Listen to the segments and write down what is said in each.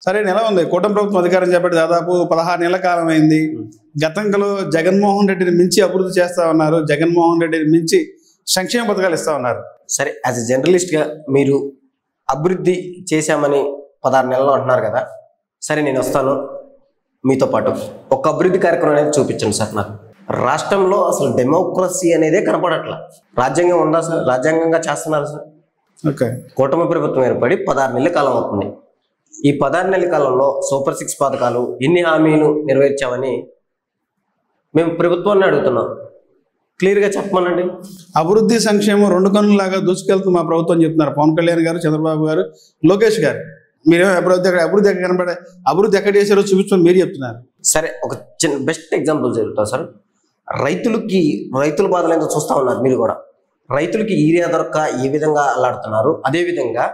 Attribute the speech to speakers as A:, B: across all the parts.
A: సరే నెల ఉంది కూటమి ప్రభుత్వం అధికారం చేపట్టి దాదాపు 16 నెలల కాలం అయింది. గతంలో జగన్మోహన్ రెడ్డిని మించి అభివృద్ధి చేస్తా ఉన్నారు, జగన్మోహన్ రెడ్డిని మించి సంక్షేమ పథకాలు ఇస్తా ఉన్నారు.
B: సరే, యాజ్ ఎ జర్నలిస్ట్గా మీరు అభివృద్ధి చేశామని 16 నెలలు అంటున్నారు కదా. సరే, నేను వస్తాను మీతో పాటు. ఒక అభివృద్ధి కార్యక్రమం అనేది చూపించండి సార్ నాకు. రాష్ట్రంలో అసలు డెమోక్రసీ అనేదే కనపడట్లా. రాజ్యాంగం ఉందా సార్? రాజ్యాంగంగా చేస్తున్నారు సార్.
A: ఓకే,
B: కూటమి ప్రభుత్వం ఏర్పడి 16 నెలల కాలం అవుతుంది. ఈ 16 నెలల కాలంలో సూపర్ 6 పథకాలు ఎన్ని హామీలు నెరవేర్చామని మేము ప్రభుత్వాన్ని అడుగుతున్నాం. క్లియర్గా చెప్పమనండి.
A: అభివృద్ధి సంక్షేమం 2 కన్నులాగా దూసుకెళ్తూ మా ప్రభుత్వం చెప్తున్నారు పవన్ కళ్యాణ్ గారు, చంద్రబాబు గారు, లోకేష్ గారు. మీరేమో అభివృద్ధి ఎక్కడ కనపడే, అభివృద్ధి ఎక్కడ చేశారో చూపించమని మీరు చెప్తున్నారు.
B: సరే, ఒక చిన్న బెస్ట్ ఎగ్జాంపుల్ చెప్తాను సార్. రైతుల బాధలు ఏంటో చూస్తూ ఉన్నారు మీరు కూడా. రైతులకి యూరియా దొరక్క ఏ విధంగా అల్లాడుతున్నారు, అదేవిధంగా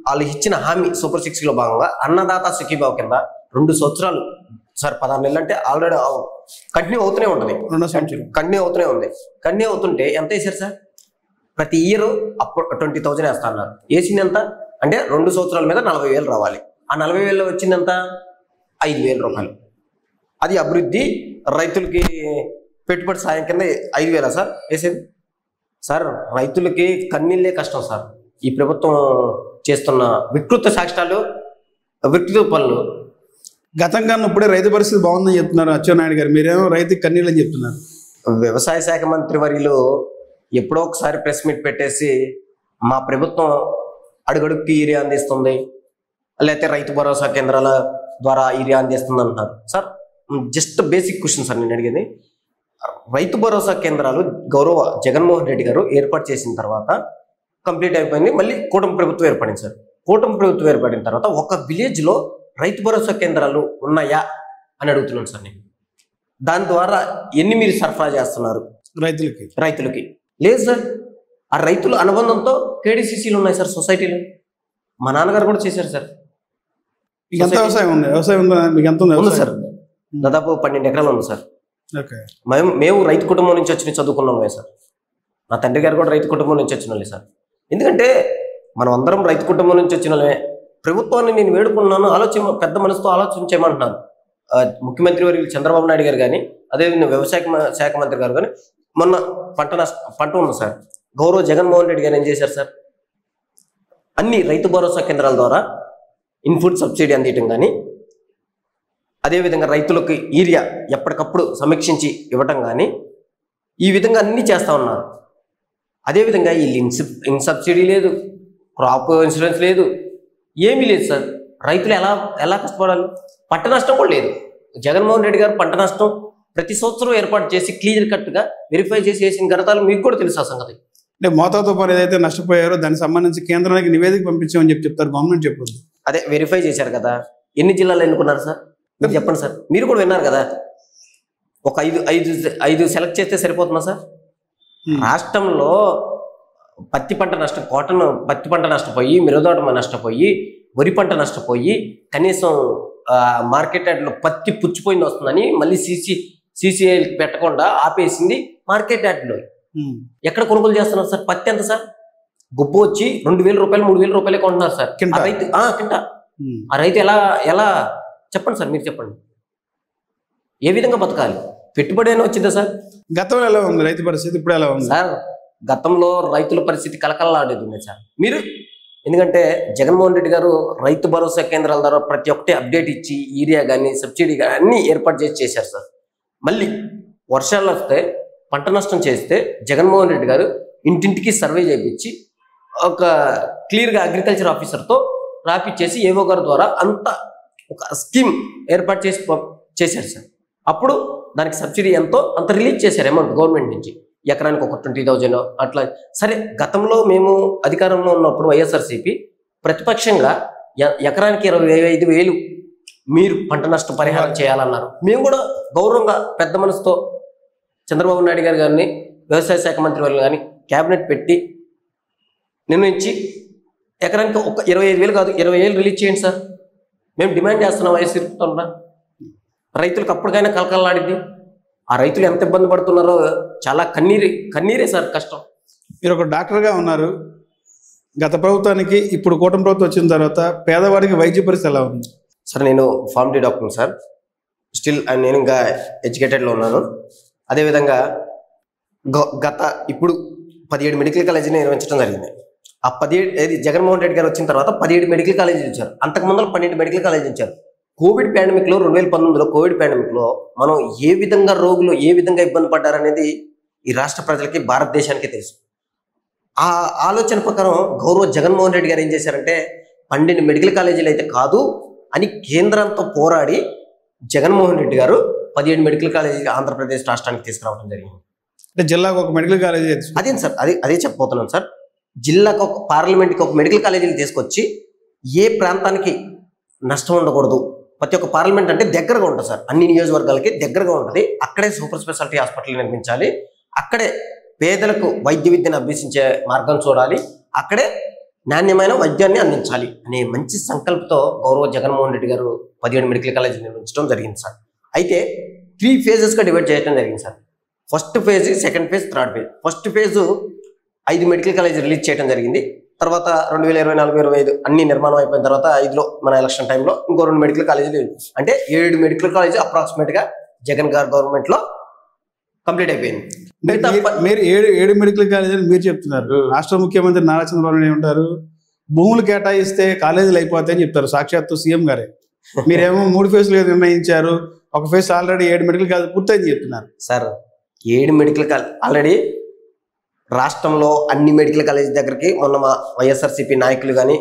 B: వాళ్ళు ఇచ్చిన హామీ సూపర్ 6లో భాగంగా అన్నదాత సుఖీభావ కింద 2 సంవత్సరాలు సార్, 16 నెలలు అంటే ఆల్రెడీ కంటిన్యూ అవుతూనే ఉంటుంది.
A: 2వ సంవత్సరం
B: కంటిన్యూ అవుతూనే ఉంది. కంటిన్యూ అవుతుంటే ఎంత వేసారు సార్? ప్రతి ఇయర్ అప్పుడు 20,000 వేస్తా అన్నారు. వేసింది ఎంత అంటే 2 సంవత్సరాల మీద 40,000 రావాలి. ఆ 40,000 వచ్చింది ఎంత? 5,000 రూపాయలు. అది అభివృద్ధి. రైతులకి పెట్టుబడి సాయం కింద 5,000 సార్ వేసేది. సార్, రైతులకి కన్నీళ్ళే కష్టం సార్. ఈ ప్రభుత్వం చేస్తున్న వికృత సాక్ష్యాలు, వికృత పనులు.
A: గతంగా ఇప్పుడే రైతు పరిస్థితి బాగుందని చెప్తున్నారు అచ్చెన్నాయుడు గారు, మీరేమో రైతుకి కన్నీళ్ళని చెప్తున్నారు.
B: వ్యవసాయ శాఖ మంత్రి వర్యులు ఎప్పుడో ఒకసారి ప్రెస్ మీట్ పెట్టేసి మా ప్రభుత్వం అడుగడుగుకి యూరియా అందిస్తుంది, లేకపోతే రైతు భరోసా కేంద్రాల ద్వారా యూరియా అందిస్తుంది అంటున్నారు. Sir, just basic question sir నేను అడిగేది. రైతు భరోసా కేంద్రాలు గౌరవ జగన్మోహన్ రెడ్డి గారు ఏర్పాటు చేసిన తర్వాత కంప్లీట్ అయిపోయింది. మళ్ళీ కూటమి ప్రభుత్వం ఏర్పడింది సార్. కూటమి ప్రభుత్వం ఏర్పడిన తర్వాత ఒక విలేజ్లో రైతు భరోసా కేంద్రాలు ఉన్నాయా అని అడుగుతున్నాను సార్ నేను. దాని ద్వారా ఎన్ని మీరు సరఫరా చేస్తున్నారు రైతులకి? లేదు సార్. ఆ రైతుల అనుబంధంతో కేడీసీసీలు ఉన్నాయి సార్ సొసైటీలు. మా నాన్నగారు కూడా చేశారు సార్.
A: వ్యవసాయం ఉందా మీకు? ఎంత ఉంది
B: సార్? దాదాపు 12 ఎకరాలు ఉంది సార్.
A: ఓకే,
B: మేము రైతు కుటుంబం నుంచి వచ్చి చదువుకున్నామే సార్. నా తండ్రి గారు కూడా రైతు కుటుంబం నుంచి వచ్చిన వాళ్ళే సార్. ఎందుకంటే మనం అందరం రైతు కుటుంబం నుంచి వచ్చిన వాళ్ళే. ప్రభుత్వాన్ని నేను వేడుకున్నాను, పెద్ద మనసుతో ఆలోచించేయమంటున్నాను. ముఖ్యమంత్రి వర్యులు చంద్రబాబు నాయుడు గారు కానీ, అదేవిధంగా వ్యవసాయ శాఖ మంత్రి గారు కానీ, మొన్న పంట ఉంది సార్. గౌరవ జగన్మోహన్ రెడ్డి గారు ఏం చేశారు సార్? అన్ని రైతు భరోసా కేంద్రాల ద్వారా ఇన్పుట్ సబ్సిడీ అందించడం కానీ, అదేవిధంగా రైతులకు యూరియా ఎప్పటికప్పుడు సమీక్షించి ఇవ్వటం కానీ, ఈ విధంగా అన్నీ చేస్తూ ఉన్నారు. అదేవిధంగా వీళ్ళు ఇన్ సబ్సిడీ లేదు, క్రాప్ ఇన్సూరెన్స్ లేదు, ఏమీ లేదు సార్. రైతులు ఎలా కష్టపడాలి? పంట నష్టం కూడా లేదు. జగన్మోహన్ రెడ్డి గారు పంట నష్టం ప్రతి సంవత్సరం ఏర్పాటు చేసి క్లియర్ కట్గా వెరిఫై చేసి వేసిన ఘనతలు మీకు కూడా తెలుసు ఆ సంగతి.
A: అంటే మోతాదుతో పాటు ఏదైతే నష్టపోయారో దానికి సంబంధించి కేంద్రానికి నివేదిక పంపించామని చెప్తారు, గవర్నమెంట్ చెప్పదు.
B: అదే వెరిఫై చేశారు కదా. ఎన్ని జిల్లాలు ఎన్నుకున్నారు సార్? మీరు చెప్పండి సార్. మీరు కూడా విన్నారు కదా. ఒక ఐదు సెలెక్ట్ చేస్తే సరిపోతుందా సార్? రాష్ట్రంలో పత్తి పంట పత్తి పంట నష్టపోయి, మిరదోటమ నష్టపోయి, వరి పంట నష్టపోయి, కనీసం మార్కెట్ యార్డ్లో పత్తి పుచ్చిపోయింది వస్తుందని మళ్ళీ CCI పెట్టకుండా ఆపేసింది మార్కెట్ యార్డ్లో. ఎక్కడ కొనుగోలు చేస్తున్నారు సార్? పత్తి ఎంత సార్? గుప్పు వచ్చి 2,000 రూపాయలు 3,000 రూపాయలే కొంటున్నారు సార్ రైతు. కింటా. ఆ రైతు ఎలా చెప్పండి సార్, మీరు చెప్పండి. ఏ విధంగా బతకాలి? పెట్టుబడి అయినా వచ్చిందా సార్?
A: గతంలో ఎలా ఉంది రైతు పరిస్థితి, ఇప్పుడు ఎలా ఉంది
B: సార్? గతంలో రైతుల పరిస్థితి కలకలలాడేది ఉంది సార్. మీరు ఎందుకంటే జగన్మోహన్ రెడ్డి గారు రైతు భరోసా కేంద్రాల ద్వారా ప్రతి ఒక్కటి అప్డేట్ ఇచ్చి యూరియా కానీ సబ్సిడీ కానీ అన్నీ ఏర్పాటు చేశారు సార్. మళ్ళీ వర్షాలు వస్తే పంట నష్టం చేస్తే జగన్మోహన్ రెడ్డి గారు ఇంటింటికి సర్వే చేయించి ఒక క్లియర్గా అగ్రికల్చర్ ఆఫీసర్తో రాపిచ్చేసి ఏవో గారి ద్వారా అంత ఒక స్కీమ్ ఏర్పాటు చేశారు సార్. అప్పుడు దానికి సబ్సిడీ ఎంతో అంత రిలీజ్ చేశారు అమౌంట్ గవర్నమెంట్ నుంచి. ఎకరానికి ఒక 20,000 అట్లా. సరే, గతంలో మేము అధికారంలో ఉన్నప్పుడు వైఎస్ఆర్సీపీ ప్రతిపక్షంగా ఎకరానికి 25,000 మీరు పంట నష్ట పరిహారం చేయాలన్నారు. మేము కూడా గౌరవంగా పెద్ద మనసుతో చంద్రబాబు నాయుడు గారిని, వ్యవసాయ శాఖ మంత్రి వారిని కానీ క్యాబినెట్ పెట్టి నిర్ణయించి ఎకరానికి ఒక 25,000 కాదు 20,000 రిలీజ్ చేయండి సార్. మేము డిమాండ్ చేస్తున్నాం వైఎస్ఆర్. రైతులకు అప్పటికైనా కలకలలాడింది. ఆ రైతులు ఎంత ఇబ్బంది పడుతున్నారో చాలా కన్నీరే సార్ కష్టం.
A: మీరు ఒక డాక్టర్గా ఉన్నారు, గత ప్రభుత్వానికి ఇప్పుడు కూటమి ప్రభుత్వం వచ్చిన తర్వాత పేదవాడికి వైద్య పరిస్థితి ఎలా ఉంది?
B: సార్ నేను ఫార్మడీ డాక్టర్ సార్, స్టిల్ నేను ఇంకా ఎడ్యుకేటెడ్లో ఉన్నాను. అదేవిధంగా గత ఇప్పుడు 17 మెడికల్ కాలేజీని నిర్వహించడం జరిగింది. ఆ 17 జగన్మోహన్ రెడ్డి గారు వచ్చిన తర్వాత 17 మెడికల్ కాలేజీలు ఇచ్చారు. అంతకుముందు 12 మెడికల్ కాలేజీలు ఇచ్చారు. కోవిడ్ పాండమిక్లో 2019లో కోవిడ్ పాండమిక్లో మనం ఏ విధంగా రోగులు ఏ విధంగా ఇబ్బంది పడ్డారనేది ఈ రాష్ట్ర ప్రజలకి భారతదేశానికి తెలుసు. ఆ ఆలోచన ప్రకారం గౌరవ జగన్మోహన్ రెడ్డి గారు ఏం చేశారంటే 12 మెడికల్ కాలేజీలు అయితే కాదు అని కేంద్రంతో పోరాడి జగన్మోహన్ రెడ్డి గారు 17 మెడికల్ కాలేజీలు ఆంధ్రప్రదేశ్ రాష్ట్రానికి తీసుకురావడం జరిగింది.
A: అంటే జిల్లాకు ఒక మెడికల్ కాలేజీ
B: అదేం సార్, అదే చెప్పబోతున్నాను సార్. జిల్లాకు ఒక పార్లమెంట్కి ఒక మెడికల్ కాలేజీలు తీసుకొచ్చి ఏ ప్రాంతానికి నష్టం ఉండకూడదు. ప్రతి ఒక్క పార్లమెంట్ అంటే దగ్గరగా ఉంటుంది సార్, అన్ని నియోజకవర్గాలకి దగ్గరగా ఉంటుంది. అక్కడే సూపర్ స్పెషాలిటీ హాస్పిటల్ నిర్మించాలి, అక్కడే పేదలకు వైద్య విద్యను అభ్యసించే మార్గం చూడాలి, అక్కడే నాణ్యమైన వైద్యాన్ని అందించాలి అనే మంచి సంకల్పంతో గౌరవ జగన్మోహన్ రెడ్డి గారు 17 మెడికల్ కాలేజీలు నిర్మించడం జరిగింది సార్. అయితే 3 phases డివైడ్ చేయడం జరిగింది sir. First phase, second phase, third phase. First phase 5 medical college release చేయడం జరిగింది. తర్వాత 2024-25 అన్ని నిర్మాణం అయిపోయిన తర్వాత 5లో మన ఎలక్షన్ టైంలో ఇంకో 2 మెడికల్ కాలేజీలు, అంటే 7 మెడికల్ కాలేజీ అప్రాక్సిమేట్గా జగన్ గారు గవర్నమెంట్లో కంప్లీట్ అయిపోయింది.
A: మీరు ఏడు మెడికల్ కాలేజీలు మీరు చెప్తున్నారు. రాష్ట్ర ముఖ్యమంత్రి నారా చంద్రబాబు నాయుడు ఉంటారు, భూములు కేటాయిస్తే కాలేజీలు అయిపోతాయని చెప్తారు సాక్షాత్తు సీఎం గారే. మీరేమో 3 phases నిర్ణయించారు, ఒక ఫేజ్ ఆల్రెడీ 7 మెడికల్ కాలేజీ పూర్తయింది చెప్తున్నారు
B: సార్. 7 మెడికల్ కాలేజ్ ఆల్రెడీ రాష్ట్రంలో అన్ని మెడికల్ కాలేజీ దగ్గరికి మొన్న మా వైఎస్ఆర్సీపీ నాయకులు కానీ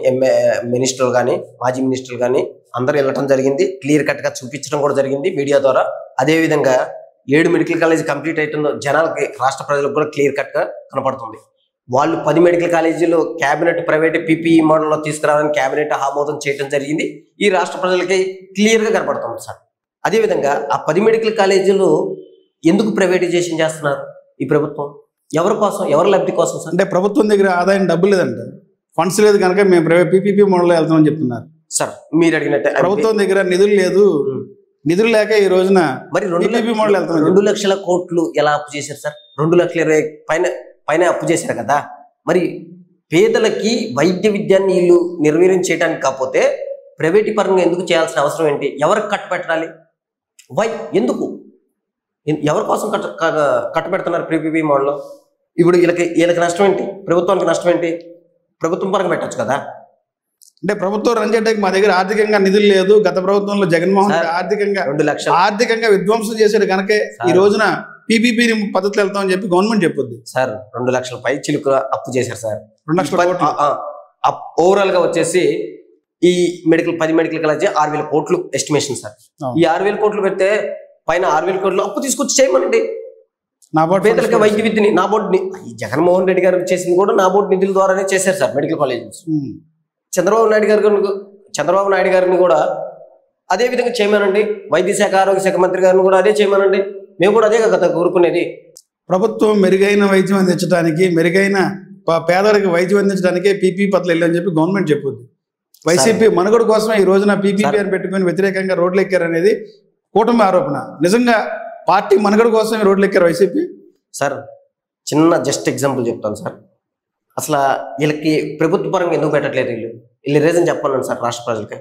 B: మినిస్టర్లు కానీ మాజీ మినిస్టర్లు కానీ అందరూ వెళ్ళటం జరిగింది. క్లియర్ కట్గా చూపించడం కూడా జరిగింది మీడియా ద్వారా. అదేవిధంగా 7 మెడికల్ కాలేజీ కంప్లీట్ అవుతుందో జనాలకి రాష్ట్ర ప్రజలకు కూడా క్లియర్ కట్గా కనపడుతుంది. వాళ్ళు 10 మెడికల్ కాలేజీలు క్యాబినెట్ ప్రైవేట్ పీపీఈ మోడల్లో తీసుకురావడానికి క్యాబినెట్ ఆమోదం చేయడం జరిగింది. ఈ రాష్ట్ర ప్రజలకి క్లియర్గా కనపడుతుంది సార్. అదేవిధంగా ఆ 10 మెడికల్ కాలేజీలు ఎందుకు ప్రైవేటైజేషన్ చేస్తున్నారు ఈ ప్రభుత్వం? ఎవరి కోసం, ఎవరి లబ్ధి కోసం సార్?
A: అంటే ప్రభుత్వం దగ్గర ఆదాయం డబ్బు లేదంట, ఫండ్స్ లేదు కనుక మేము ప్రైవేట్ పీపీపీ మోడల్లో వెళ్తామని చెప్తున్నారు
B: సార్. మీరు అడిగినట్టే
A: ప్రభుత్వం దగ్గర నిధులు లేదు, నిధులు లేక ఈ రోజున
B: మరి 2 లక్షల కోట్లు ఎలా అప్పు చేశారు సార్? 2,20,000 పైన అప్పు చేశారు కదా. మరి పేదలకి వైద్య విద్యాన్ని వీళ్ళు నిర్వీర్యం చేయడానికి కాకపోతే ప్రైవేట్ పరంగా ఎందుకు చేయాల్సిన అవసరం ఏంటి? ఎవరికి కట్టబెట్టాలి? వై, ఎందుకు, ఎవరి కోసం కట్టబెడుతున్నారు పీపీపీ మోడల్లో? ఇప్పుడు వీళ్ళకి నష్టం ఏంటి? ప్రభుత్వానికి నష్టం ఏంటి? ప్రభుత్వం పరంగా పెట్టచ్చు కదా.
A: అంటే ప్రభుత్వం రన్ చేయడానికి మా దగ్గర ఆర్థికంగా నిధులు లేదు. గత ప్రభుత్వంలో జగన్మోహన్ రెడ్డి ఆర్థికంగా విధ్వంసం చేశాడు కనుక ఈ రోజున పీపీపీ పద్ధతులు వెళ్తామని చెప్పి గవర్నమెంట్ చెప్పుద్ది
B: సార్. 2 లక్షల పై చిలుకు అప్పు చేశారు సార్.
A: 2 లక్షల
B: ఓవరాల్ గా వచ్చేసి ఈ 10 మెడికల్ కాలేజీ 6,000 కోట్లు ఎస్టిమేషన్ సార్. ఈ 6,000 కోట్లు పెడితే పైన 6,000 కోట్లు అప్పు తీసుకొచ్చి చేయమనండి. పేదలకి వైద్య విద్యని నాబోర్డు జగన్మోహన్ రెడ్డి గారు చేసింది కూడా నాబోర్డు నిధుల ద్వారానే చేశారు sir medical colleges. Chandrababu Naidu గారిని కూడా అదే విధంగా చేయమనండి. వైద్య శాఖ, ఆరోగ్య శాఖ మంత్రి గారిని కూడా అదే చేయమనండి. మేము కూడా అదే కదా కోరుకునేది.
A: ప్రభుత్వం మెరుగైన వైద్యం అందించడానికి, మెరుగైన పేదలకు వైద్యం అందించడానికే పీపీ పత్రాలు వెళ్ళని చెప్పి గవర్నమెంట్ చెప్పుద్ది. వైసీపీ మనుగడ కోసమే ఈ రోజున పీపీపీ అని పెట్టుకుని వ్యతిరేకంగా రోడ్లు ఎక్కారనేది కూటమి ఆరోపణ. నిజంగా పార్టీ మనుగడ కోసం రోడ్లు ఎక్కారు వైసీపీ
B: సార్. చిన్న జస్ట్ ఎగ్జాంపుల్ చెప్తాను సార్. అసలు వీళ్ళకి ప్రభుత్వ పరంగా ఎందుకు పెట్టట్లేదు? వీళ్ళు రీజన్ చెప్పాలండి సార్ రాష్ట్ర ప్రజలకి.